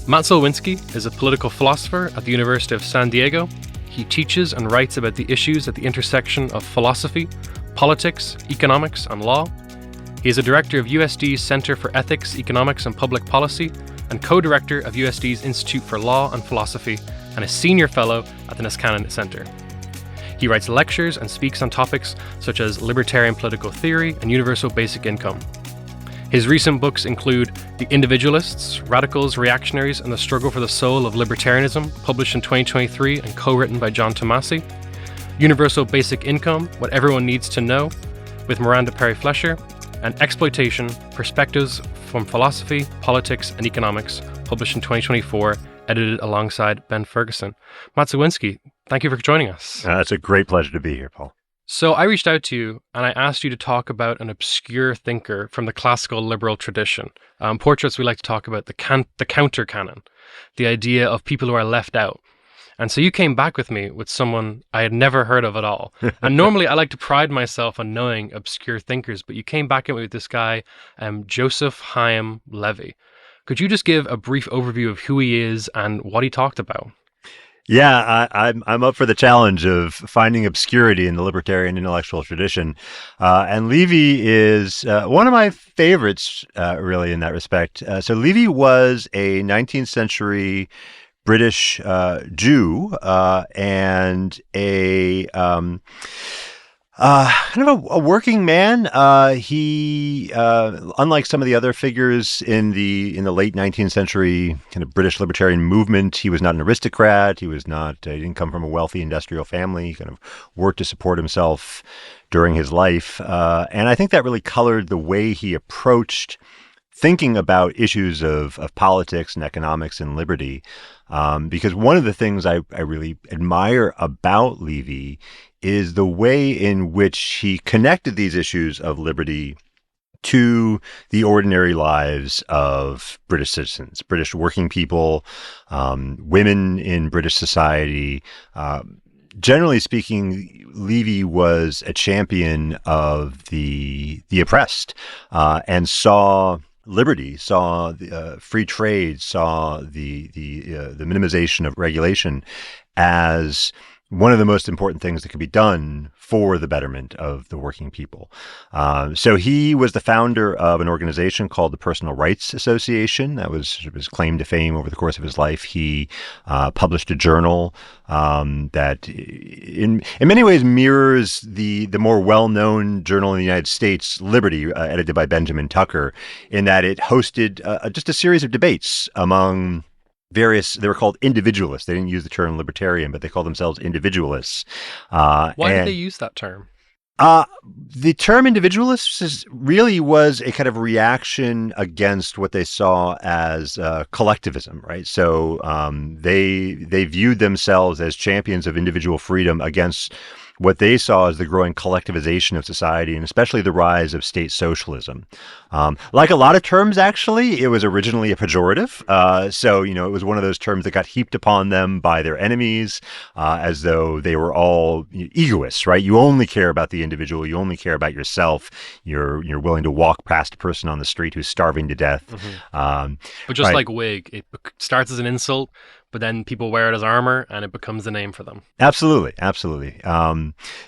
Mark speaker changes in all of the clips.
Speaker 1: Matt Zwolinski is a political philosopher at the University of San Diego. He teaches and writes about the issues at the intersection of philosophy, politics, economics, and law. He is a director of USD's Center for Ethics, Economics, and Public Policy, and co-director of USD's Institute for Law and Philosophy, and a senior fellow at the Niskanen Center. He writes lectures and speaks on topics such as libertarian political theory and universal basic income. His recent books include The Individualists, Radicals, Reactionaries, and the Struggle for the Soul of Libertarianism, published in 2023 and co-written by John Tomasi, Universal Basic Income, What Everyone Needs to Know, with Miranda Perry-Fleischer, and Exploitation, Perspectives from Philosophy, Politics, and Economics, published in 2024, edited alongside Ben Ferguson. Matt Zwolinski, thank you for joining us.
Speaker 2: It's a great pleasure to be here, Paul.
Speaker 1: So I reached out to you and I asked you to talk about an obscure thinker from the classical liberal tradition. Portraits, we like to talk about the counter canon, the idea of people who are left out. And so you came back with me with someone I had never heard of at all. And normally I like to pride myself on knowing obscure thinkers, but you came back at me with this guy, Joseph Hiam Levy. Could you just give a brief overview of who he is and what he talked about?
Speaker 2: Yeah, I'm up for the challenge of finding obscurity in the libertarian intellectual tradition. And Levy is one of my favorites, really, in that respect. So Levy was a 19th century British Jew and a kind of a working man. He, unlike some of the other figures in the late 19th century kind of British libertarian movement, he was not an aristocrat. He didn't come from a wealthy industrial family. He kind of worked to support himself during his life. And I think that really colored the way he approached thinking about issues of politics and economics and liberty. Because one of the things I really admire about Levy is the way in which he connected these issues of liberty to the ordinary lives of British citizens, British working people, women in British society. Generally speaking, Levy was a champion of the oppressed and saw liberty, saw free trade, saw the minimization of regulation as one of the most important things that could be done for the betterment of the working people. So he was the founder of an organization called the Personal Rights Association. That was his claim to fame over the course of his life. He published a journal that in many ways mirrors the more well-known journal in the United States, Liberty, edited by Benjamin Tucker, in that it hosted just a series of debates among various, they were called individualists. They didn't use the term libertarian, but they called themselves individualists.
Speaker 1: Why did they use that term?
Speaker 2: The term individualists really was a kind of reaction against what they saw as collectivism, right? So they viewed themselves as champions of individual freedom against what they saw as the growing collectivization of society, and especially the rise of state socialism. Like a lot of terms, actually, it was originally a pejorative. So, it was one of those terms that got heaped upon them by their enemies, as though they were all egoists, right? You only care about the individual. You only care about yourself. You're willing to walk past a person on the street who's starving to death.
Speaker 1: Mm-hmm. But just like Whig, it starts as an insult, but then people wear it as armor and it becomes the name for them.
Speaker 2: Absolutely.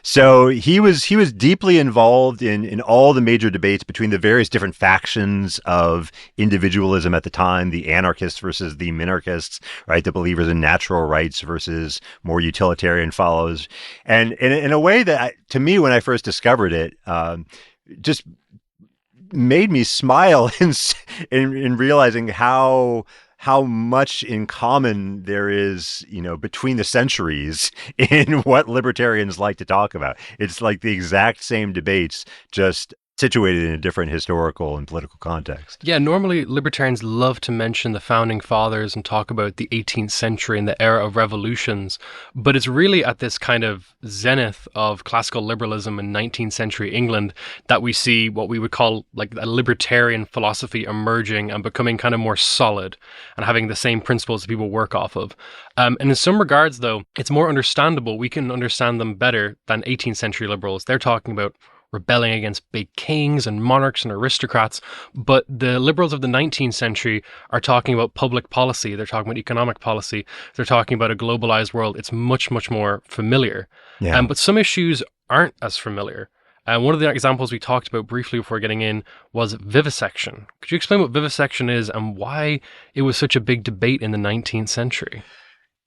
Speaker 2: So he was deeply involved in all the major debates between the various different factions of individualism at the time, the anarchists versus the minarchists, right? The believers in natural rights versus more utilitarian follows. And in a way that, to me, when I first discovered it, just made me smile in realizing how much in common there is, between the centuries in what libertarians like to talk about. It's like the exact same debates, just situated in a different historical and political context.
Speaker 1: Yeah, normally libertarians love to mention the founding fathers and talk about the 18th century and the era of revolutions, but it's really at this kind of zenith of classical liberalism in 19th century England that we see what we would call like a libertarian philosophy emerging and becoming kind of more solid and having the same principles that people work off of. And in some regards, though, it's more understandable. We can understand them better than 18th century liberals. They're talking about rebelling against big kings and monarchs and aristocrats. But the liberals of the 19th century are talking about public policy. They're talking about economic policy. They're talking about a globalized world. It's much, much more familiar.
Speaker 2: Yeah.
Speaker 1: But some issues aren't as familiar. One of the examples we talked about briefly before getting in was vivisection. Could you explain what vivisection is and why it was such a big debate in the 19th century?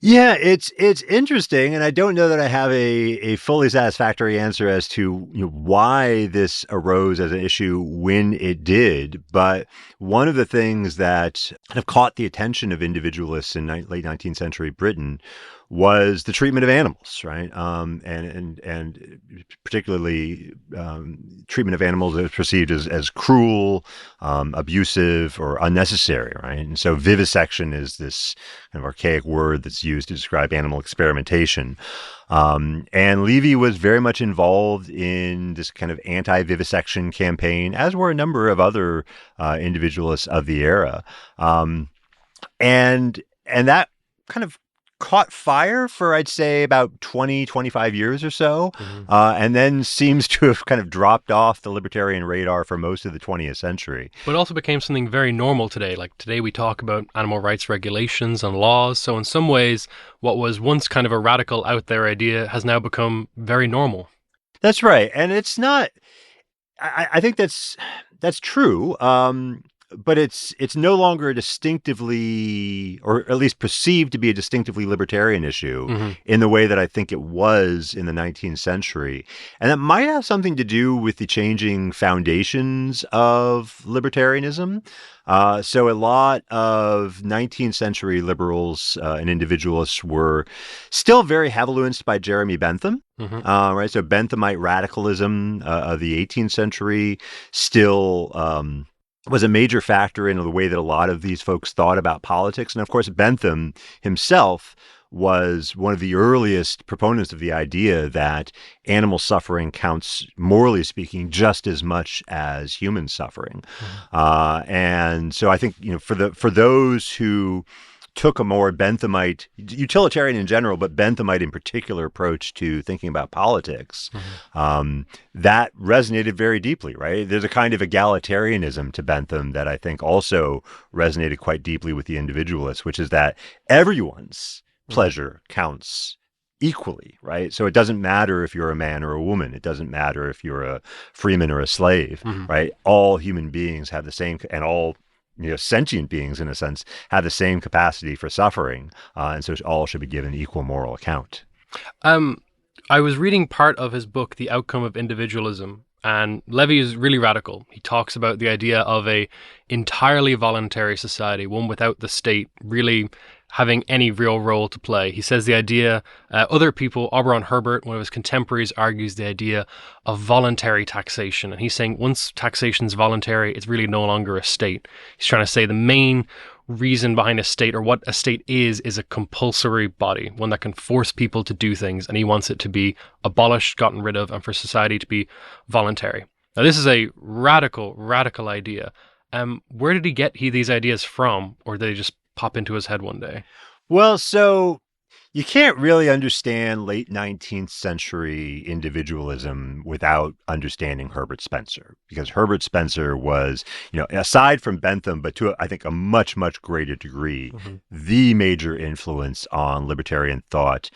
Speaker 2: Yeah, it's interesting, and I don't know that I have a fully satisfactory answer as to why this arose as an issue when it did. But one of the things that kind of caught the attention of individualists in late 19th century Britain was the treatment of animals, right? And particularly treatment of animals that was perceived as cruel, abusive, or unnecessary, right? And so vivisection is this kind of archaic word that's used to describe animal experimentation. And Levy was very much involved in this kind of anti-vivisection campaign, as were a number of other individualists of the era. And that kind of caught fire for, I'd say, about 20, 25 years or so, and then seems to have kind of dropped off the libertarian radar for most of the 20th century.
Speaker 1: But it also became something very normal today. Like today we talk about animal rights regulations and laws. So in some ways, what was once kind of a radical out there idea has now become very normal.
Speaker 2: That's right. And it's not, I think that's true. But it's no longer a distinctively, or at least perceived to be a distinctively libertarian issue in the way that I think it was in the 19th century. And that might have something to do with the changing foundations of libertarianism. So a lot of 19th century liberals and individualists were still very heavily influenced by Jeremy Bentham. Right. So Benthamite radicalism of the 18th century still was a major factor in the way that a lot of these folks thought about politics. And of course, Bentham himself was one of the earliest proponents of the idea that animal suffering counts, morally speaking, just as much as human suffering. And so I think, for those who took a more Benthamite, utilitarian in general, but Benthamite in particular approach to thinking about politics, that resonated very deeply, right? There's a kind of egalitarianism to Bentham that I think also resonated quite deeply with the individualists, which is that everyone's pleasure counts equally, right? So it doesn't matter if you're a man or a woman. It doesn't matter if you're a freeman or a slave, right? All human beings have the same, and all sentient beings, in a sense, have the same capacity for suffering, and so all should be given equal moral account.
Speaker 1: I was reading part of his book, The Outcome of Individualism, and Levy is really radical. He talks about the idea of a entirely voluntary society, one without the state really having any real role to play. He says the idea, other people, Auberon Herbert, one of his contemporaries, argues the idea of voluntary taxation. And he's saying once taxation is voluntary, it's really no longer a state. He's trying to say the main reason behind a state, or what a state is a compulsory body, one that can force people to do things. And he wants it to be abolished, gotten rid of, and for society to be voluntary. Now, this is a radical idea. Where did he get these ideas from, or did they just pop into his head one day?
Speaker 2: Well, so you can't really understand late 19th century individualism without understanding Herbert Spencer, because Herbert Spencer was, aside from Bentham, but to, I think, a much, much greater degree, the major influence on libertarian thought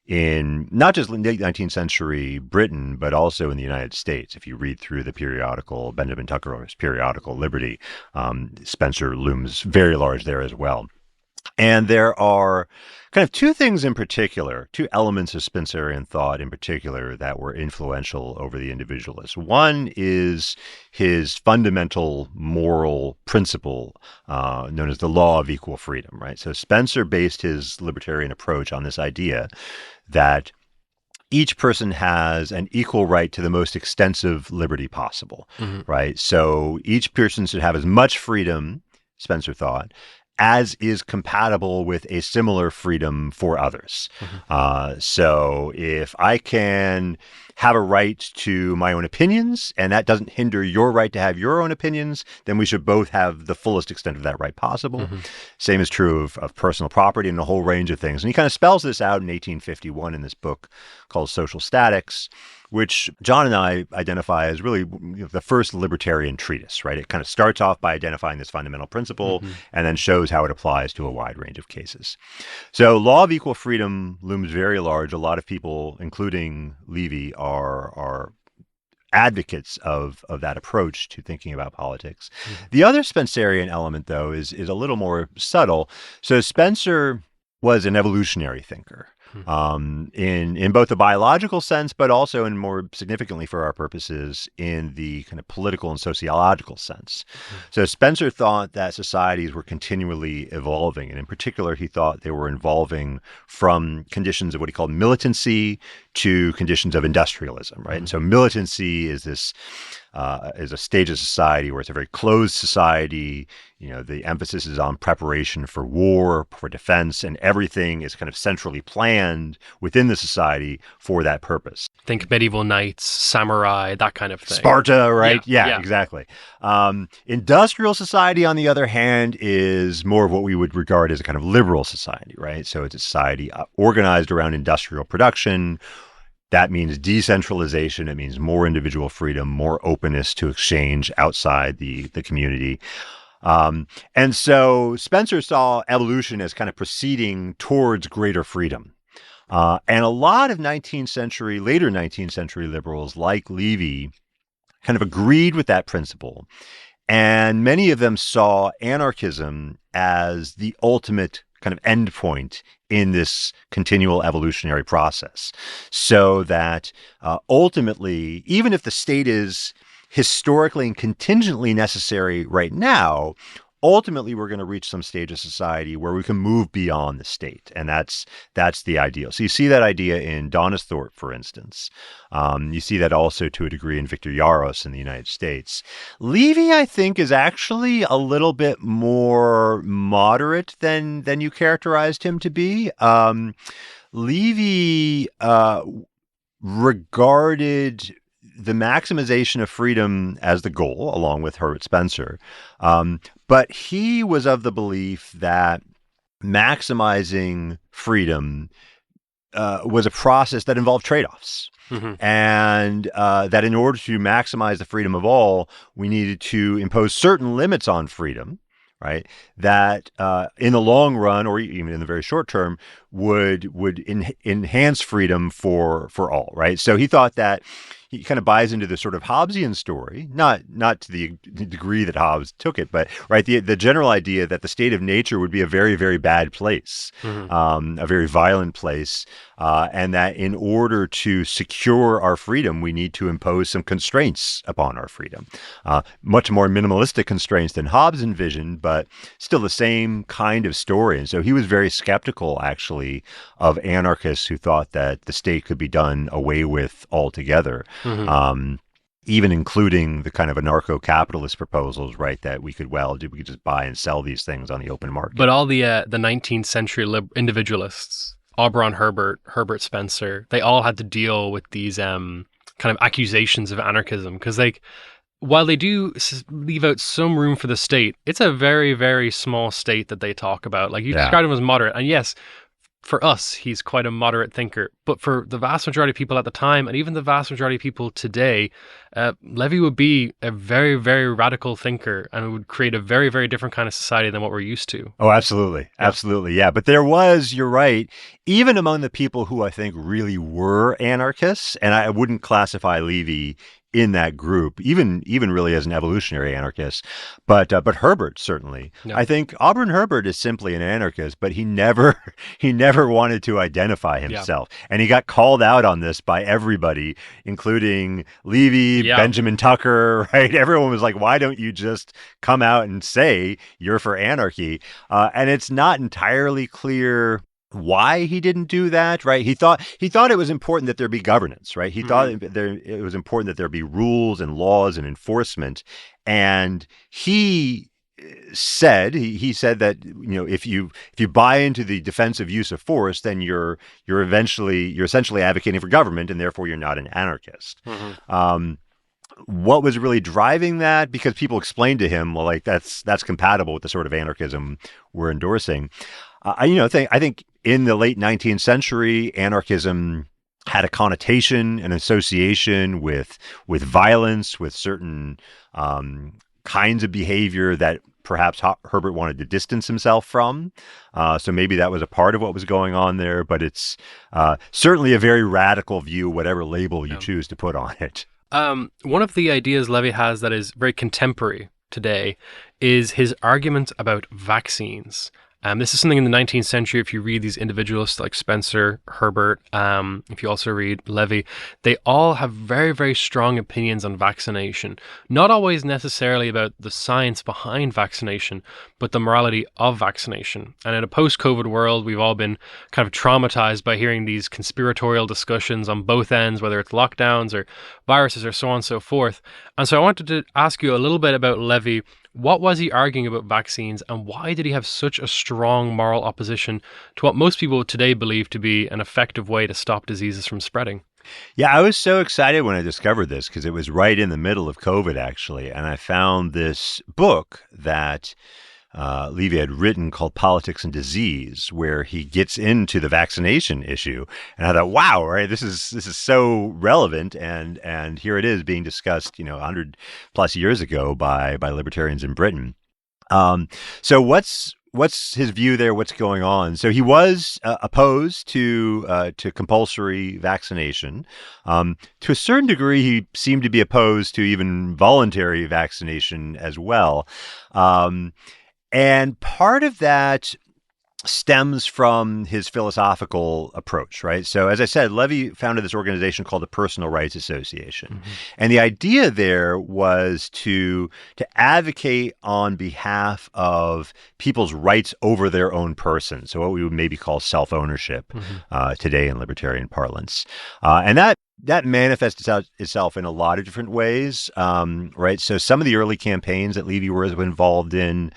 Speaker 2: in not just late 19th century Britain, but also in the United States. If you read through the periodical, Benjamin Tucker's periodical Liberty, Spencer looms very large there as well. And there are kind of two things in particular, two elements of Spencerian thought in particular that were influential over the individualists. One is his fundamental moral principle known as the law of equal freedom, right? So Spencer based his libertarian approach on this idea that each person has an equal right to the most extensive liberty possible, right? So each person should have as much freedom, Spencer thought, as is compatible with a similar freedom for others. So if I can have a right to my own opinions, and that doesn't hinder your right to have your own opinions, then we should both have the fullest extent of that right possible. Same is true of personal property and a whole range of things. And he kind of spells this out in 1851 in this book called Social Statics, which John and I identify as really the first libertarian treatise, right? It kind of starts off by identifying this fundamental principle and then shows how it applies to a wide range of cases. So law of equal freedom looms very large. A lot of people, including Levy, are advocates of that approach to thinking about politics. The other Spencerian element, though, is a little more subtle. So Spencer was an evolutionary thinker. In both the biological sense, but also, and more significantly for our purposes, in the kind of political and sociological sense. So Spencer thought that societies were continually evolving, and in particular, he thought they were evolving from conditions of what he called militancy to conditions of industrialism, right? And so militancy is this is a stage of society where it's a very closed society. You know, the emphasis is on preparation for war, for defense, and everything is kind of centrally planned within the society for that purpose.
Speaker 1: Think medieval knights, samurai, that kind of thing.
Speaker 2: Sparta, right? Yeah, exactly. Industrial society, on the other hand, is more of what we would regard as a kind of liberal society, right? So it's a society organized around industrial production. That means decentralization. It means more individual freedom, more openness to exchange outside the community. And so Spencer saw evolution as kind of proceeding towards greater freedom. And a lot of later 19th century liberals like Levy kind of agreed with that principle. And many of them saw anarchism as the ultimate kind of endpoint in this continual evolutionary process. So that ultimately, even if the state is historically and contingently necessary right now, ultimately we're going to reach some stage of society where we can move beyond the state. And that's the ideal. So you see that idea in Donisthorpe, for instance. You see that also to a degree in Victor Yaros in the United States. Levy, I think, is actually a little bit more moderate than you characterized him to be. Levy regarded the maximization of freedom as the goal, along with Herbert Spencer. But he was of the belief that maximizing freedom was a process that involved trade-offs. And that in order to maximize the freedom of all, we needed to impose certain limits on freedom, right? That in the long run, or even in the very short term, would enhance freedom for all, right? So he thought that he kind of buys into the sort of Hobbesian story, not to the degree that Hobbes took it, but right, the general idea that the state of nature would be a very, very bad place, a very violent place, and that in order to secure our freedom, we need to impose some constraints upon our freedom. Much more minimalistic constraints than Hobbes envisioned, but still the same kind of story. And so he was very skeptical, actually, of anarchists who thought that the state could be done away with altogether. Even including the kind of anarcho-capitalist proposals, right, that we could just buy and sell these things on the open market.
Speaker 1: But all the 19th century individualists, Auberon Herbert, Herbert Spencer, they all had to deal with these kind of accusations of anarchism because, like, while they do leave out some room for the state, it's a very, very small state that they talk about. Like, you described him as moderate, and yes, for us, he's quite a moderate thinker. But for the vast majority of people at the time, and even the vast majority of people today, Levy would be a very, very radical thinker and would create a very, very different kind of society than what we're used to.
Speaker 2: Oh, absolutely. Yeah. Absolutely. Yeah. But there was, you're right, even among the people who I think really were anarchists, and I wouldn't classify Levy in that group, even really as an evolutionary anarchist, but Herbert certainly. No. I think Auberon Herbert is simply an anarchist, but he never wanted to identify himself, and he got called out on this by everybody, including Levy, Benjamin Tucker. Right? Everyone was like, "Why don't you just come out and say you're for anarchy?" And it's not entirely clear why he didn't do that, right? He thought it was important that there be governance, right? He thought it was important that there be rules and laws and enforcement. And he said that, you know, if you buy into the defensive use of force, then you're essentially advocating for government, and therefore you're not an anarchist. What was really driving that? Because people explained to him, well, like that's compatible with the sort of anarchism we're endorsing. I think in the late 19th century, anarchism had a connotation, an association with violence, with certain kinds of behavior that perhaps Herbert wanted to distance himself from. So maybe that was a part of what was going on there, but it's certainly a very radical view, whatever label you choose to put on it.
Speaker 1: One of the ideas Levy has that is very contemporary today is his argument about vaccines. This is something in the 19th century. If you read these individualists like Spencer, Herbert, if you also read Levy, they all have very, very strong opinions on vaccination. Not always necessarily about the science behind vaccination, but the morality of vaccination. And in a post-COVID world, we've all been kind of traumatized by hearing these conspiratorial discussions on both ends, whether it's lockdowns or viruses or so on and so forth. And so I wanted to ask you a little bit about Levy. What was he arguing about vaccines, and why did he have such a strong moral opposition to what most people today believe to be an effective way to stop diseases from spreading?
Speaker 2: Yeah, I was so excited when I discovered this because it was right in the middle of COVID, actually. And I found this book that Levy had written called Politics and Disease, where he gets into the vaccination issue. And I thought, wow, right, this is so relevant, and here it is being discussed, 100 plus years ago by libertarians in Britain. So what's his view there? What's going on? So he was opposed to compulsory vaccination. To a certain degree, he seemed to be opposed to even voluntary vaccination as well. And part of that stems from his philosophical approach, right? So as I said, Levy founded this organization called the Personal Rights Association. Mm-hmm. And the idea there was to advocate on behalf of people's rights over their own person. So what we would maybe call self-ownership today in libertarian parlance. And that manifests itself in a lot of different ways, right? So some of the early campaigns that Levy was involved in,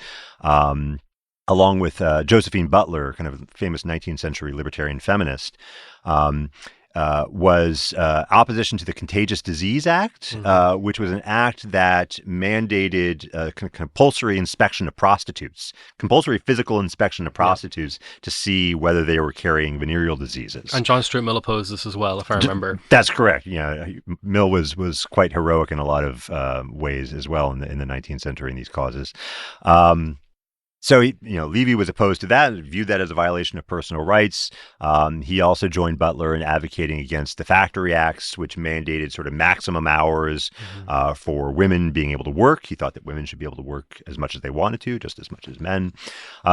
Speaker 2: along with Josephine Butler, kind of famous 19th century libertarian feminist, was opposition to the Contagious Disease Act, which was an act that mandated compulsory inspection of prostitutes, compulsory physical inspection of prostitutes to see whether they were carrying venereal diseases.
Speaker 1: And John Stuart Mill opposed this as well, if I remember. That's
Speaker 2: correct. Yeah, Mill was quite heroic in a lot of ways as well in the 19th century in these causes. So, Levy was opposed to that, viewed that as a violation of personal rights. He also joined Butler in advocating against the Factory Acts, which mandated sort of maximum hours for women being able to work. He thought that women should be able to work as much as they wanted to, just as much as men.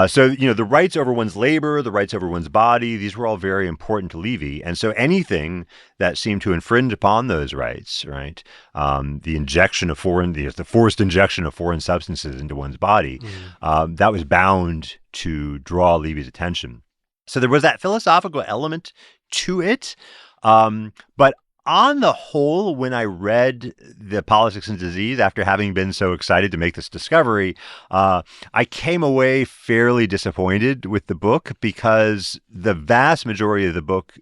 Speaker 2: So, the rights over one's labor, the rights over one's body, these were all very important to Levy. And so anything that seemed to infringe upon those rights, right, the injection of the forced injection of foreign substances into one's body, that was bound to draw Levy's attention. So there was that philosophical element to it. But on the whole, when I read the Politics and Disease, after having been so excited to make this discovery, I came away fairly disappointed with the book because the vast majority of the book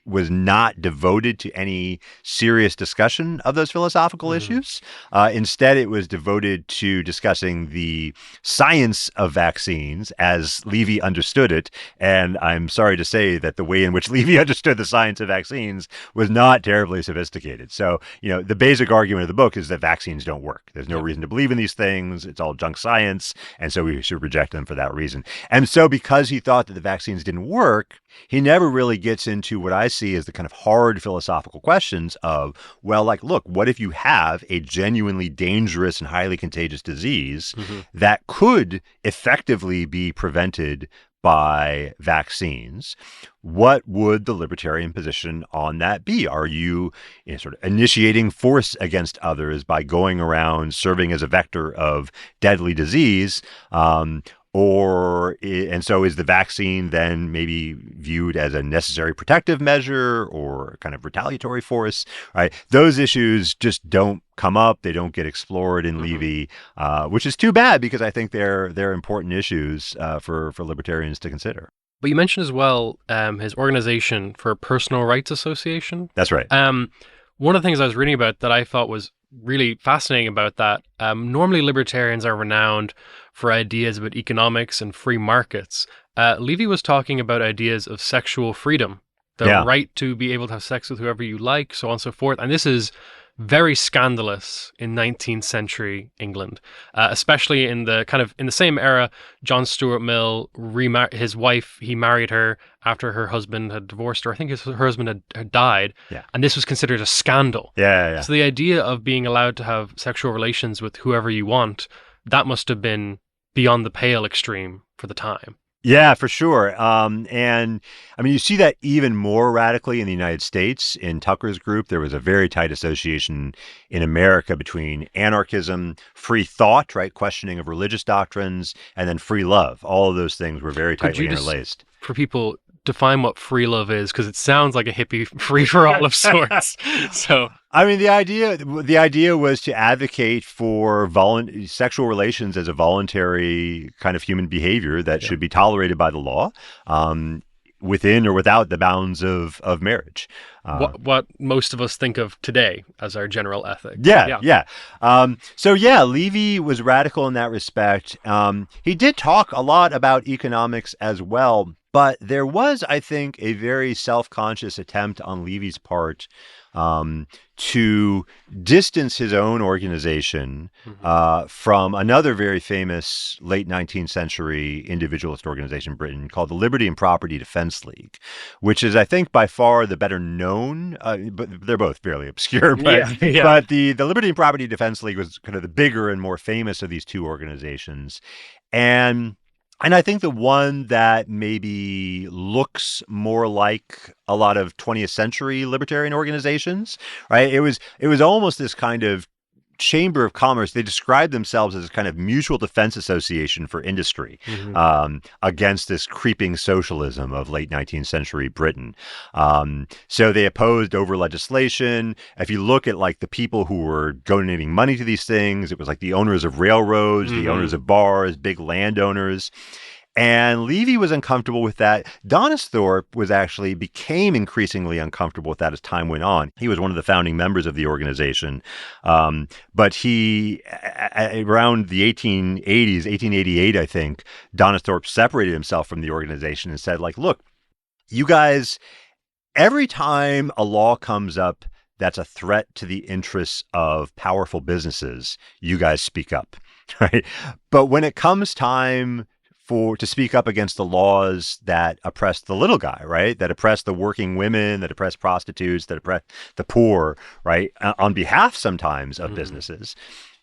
Speaker 2: was not devoted to any serious discussion of those philosophical issues. Instead, it was devoted to discussing the science of vaccines as Levy understood it. And I'm sorry to say that the way in which Levy understood the science of vaccines was not terribly sophisticated. So, the basic argument of the book is that vaccines don't work. There's no reason to believe in these things. It's all junk science. And so we should reject them for that reason. And so because he thought that the vaccines didn't work, he never really gets into what I see as the kind of hard philosophical questions of, well, look, what if you have a genuinely dangerous and highly contagious disease that could effectively be prevented by vaccines? What would the libertarian position on that be? Are you sort of initiating force against others by going around serving as a vector of deadly disease? And so is the vaccine then maybe viewed as a necessary protective measure or kind of retaliatory force, right? Those issues just don't come up. They don't get explored in Levy, which is too bad because I think they're important issues for libertarians to consider.
Speaker 1: But you mentioned as well his organization for Personal Rights Association.
Speaker 2: That's right.
Speaker 1: One of the things I was reading about that I thought was really fascinating about that, normally libertarians are renowned for ideas about economics and free markets. Levy was talking about ideas of sexual freedom the right to be able to have sex with whoever you like, so on and so forth. And this is very scandalous in 19th century England, especially in the same era. John Stuart Mill his wife. He married her after her husband had divorced her. I think her husband had died, and this was considered a scandal. So the idea of being allowed to have sexual relations with whoever you want, that must have been beyond the pale extreme for the time.
Speaker 2: Yeah, for sure. And I mean, you see that even more radically in the United States. In Tucker's group, there was a very tight association in America between anarchism, free thought, right, questioning of religious doctrines, and then free love. All of those things were very tightly interlaced.
Speaker 1: For people, define what free love is, because it sounds like a hippie free for all of sorts. So
Speaker 2: I mean, the idea was to advocate for sexual relations as a voluntary kind of human behavior that should be tolerated by the law, within or without the bounds of marriage.
Speaker 1: What most of us think of today as our general ethic.
Speaker 2: So Levy was radical in that respect. He did talk a lot about economics as well, but there was, I think, a very self-conscious attempt on Levy's part to distance his own organization from another very famous late 19th century individualist organization in Britain called the Liberty and Property Defense League, which is, I think, by far the better known, but they're both fairly obscure. But the Liberty and Property Defense League was kind of the bigger and more famous of these two organizations. And I think the one that maybe looks more like a lot of 20th century libertarian organizations, right? It was almost this kind of chamber of commerce. They described themselves as a kind of mutual defense association for industry against this creeping socialism of late 19th century Britain. So they opposed over legislation. If you look at like the people who were donating money to these things, it was like the owners of railroads, the owners of bars, big landowners. And Levy was uncomfortable with that. Donisthorpe became increasingly uncomfortable with that as time went on. He was one of the founding members of the organization. But he, around the 1880s, 1888, I think, Donisthorpe separated himself from the organization and said, like, look, you guys, every time a law comes up that's a threat to the interests of powerful businesses, you guys speak up, right? But when it comes time to speak up against the laws that oppress the little guy, right? That oppress the working women, that oppress prostitutes, that oppress the poor, right? On behalf sometimes of businesses,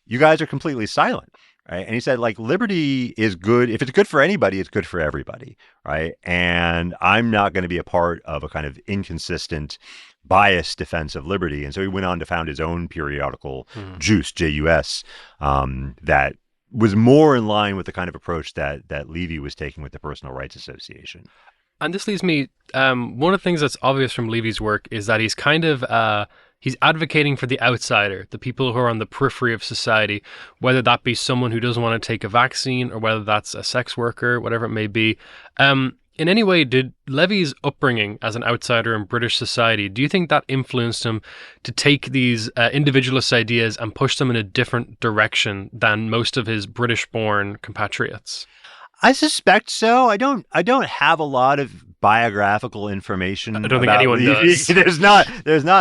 Speaker 2: you guys are completely silent, right? And he said, like, liberty is good. If it's good for anybody, it's good for everybody, right? And I'm not going to be a part of a kind of inconsistent, biased defense of liberty. And so he went on to found his own periodical, JUS, J-U-S, that was more in line with the kind of approach that Levy was taking with the Personal Rights Association.
Speaker 1: And this leads me, one of the things that's obvious from Levy's work is that he's kind of, he's advocating for the outsider, the people who are on the periphery of society, whether that be someone who doesn't want to take a vaccine or whether that's a sex worker, whatever it may be. In any way, did Levy's upbringing as an outsider in British society, do you think that influenced him to take these individualist ideas and push them in a different direction than most of his British-born compatriots?
Speaker 2: I suspect so. I don't have a lot of biographical information.
Speaker 1: I don't think anyone does.
Speaker 2: There's not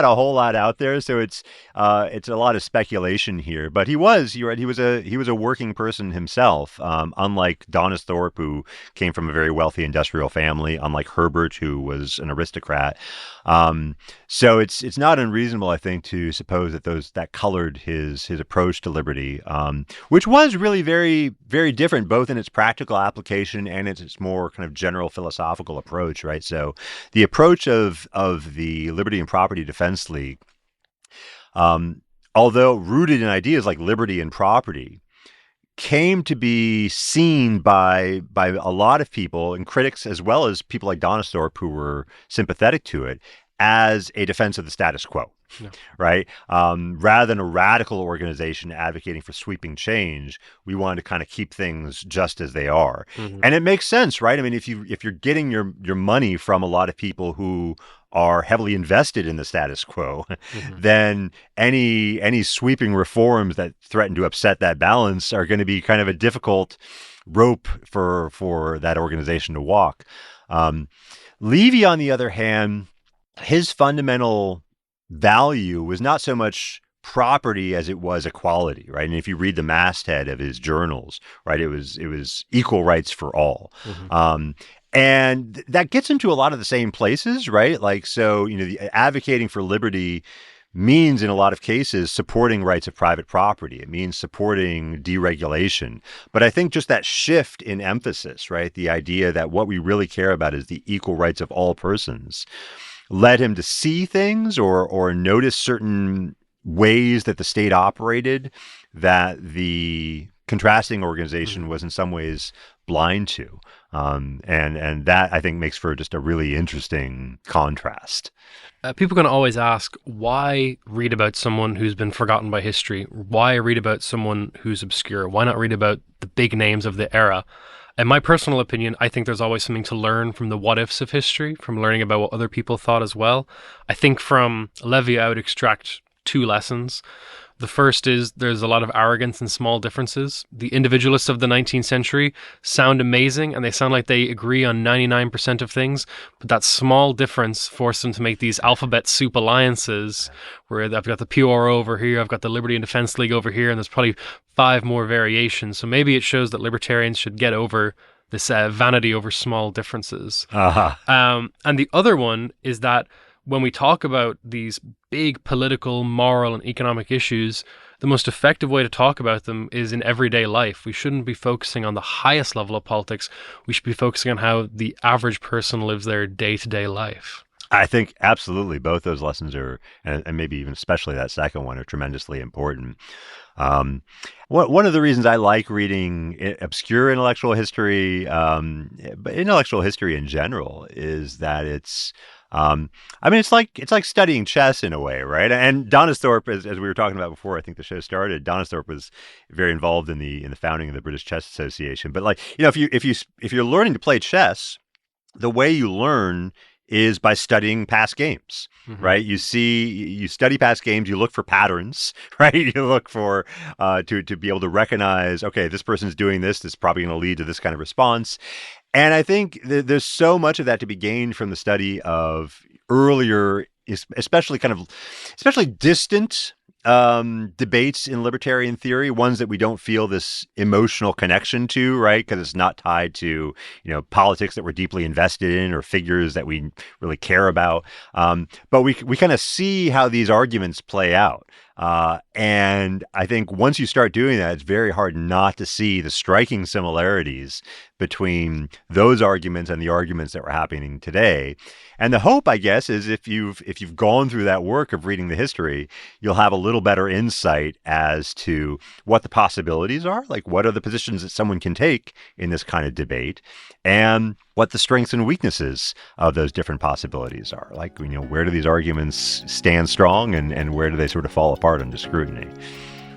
Speaker 2: a whole lot out there, so it's a lot of speculation here. But you're right, he was a working person himself. Unlike Donisthorpe, who came from a very wealthy industrial family, unlike Herbert, who was an aristocrat. So it's not unreasonable, I think, to suppose that colored his approach to liberty, which was really very, very different, both in its practical application and its more kind of general philosophical approach. Right. So the approach of the Liberty and Property Defense League, although rooted in ideas like liberty and property, came to be seen by a lot of people and critics, as well as people like Donisthorpe, who were sympathetic to it, as a defense of the status quo. No. Right. Rather than a radical organization advocating for sweeping change, we wanted to kind of keep things just as they are. And it makes sense, right? I mean, if you're getting your money from a lot of people who are heavily invested in the status quo, then any sweeping reforms that threaten to upset that balance are going to be kind of a difficult rope for that organization to walk. Levy, on the other hand, his fundamental value was not so much property as it was equality, right? And if you read the masthead of his journals, right, it was equal rights for all. And that gets into a lot of the same places, right? Like, so, advocating for liberty means in a lot of cases supporting rights of private property. It means supporting deregulation. But I think just that shift in emphasis, right? The idea that what we really care about is the equal rights of all persons led him to see things or notice certain ways that the state operated that the contrasting organization was in some ways blind to. And that, I think, makes for just a really interesting contrast.
Speaker 1: People can always ask, why read about someone who's been forgotten by history? Why read about someone who's obscure? Why not read about the big names of the era? In my personal opinion, I think there's always something to learn from the what-ifs of history, from learning about what other people thought as well. I think from Levy, I would extract two lessons. The first is there's a lot of arrogance in small differences. The individualists of the 19th century sound amazing, and they sound like they agree on 99% of things, but that small difference forced them to make these alphabet soup alliances where I've got the PRO over here, I've got the Liberty and Defense League over here, and there's probably 5 more variations. So maybe it shows that libertarians should get over this vanity over small differences. And the other one is that when we talk about these big political, moral, and economic issues, the most effective way to talk about them is in everyday life. We shouldn't be focusing on the highest level of politics. We should be focusing on how the average person lives their day-to-day life.
Speaker 2: I think absolutely both those lessons are, and maybe even especially that second one, are tremendously important. One of the reasons I like reading obscure intellectual history, but intellectual history in general, is that it's it's like studying chess in a way, right? And Donisthorpe, as we were talking about before, I think the show started, Donisthorpe was very involved in the founding of the British Chess Association. But if you're learning to play chess, the way you learn is by studying past games, right? You study past games, you look for patterns, right? You look for, to be able to recognize, okay, this person's doing this, this is probably going to lead to this kind of response. And I think there's so much of that to be gained from the study of earlier, especially distant debates in libertarian theory, ones that we don't feel this emotional connection to, right? Because it's not tied to, politics that we're deeply invested in or figures that we really care about. But we kind of see how these arguments play out. And I think once you start doing that, it's very hard not to see the striking similarities between those arguments and the arguments that were happening today. And the hope, I guess, is if you've gone through that work of reading the history, you'll have a little better insight as to what the possibilities are, like what are the positions that someone can take in this kind of debate, and what the strengths and weaknesses of those different possibilities are. Like, where do these arguments stand strong and where do they sort of fall apart under scrutiny?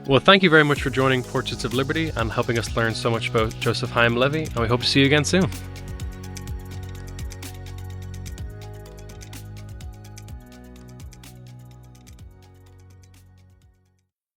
Speaker 1: Well, thank you very much for joining Portraits of Liberty and helping us learn so much about Joseph Hiam Levy, and we hope to see you again soon.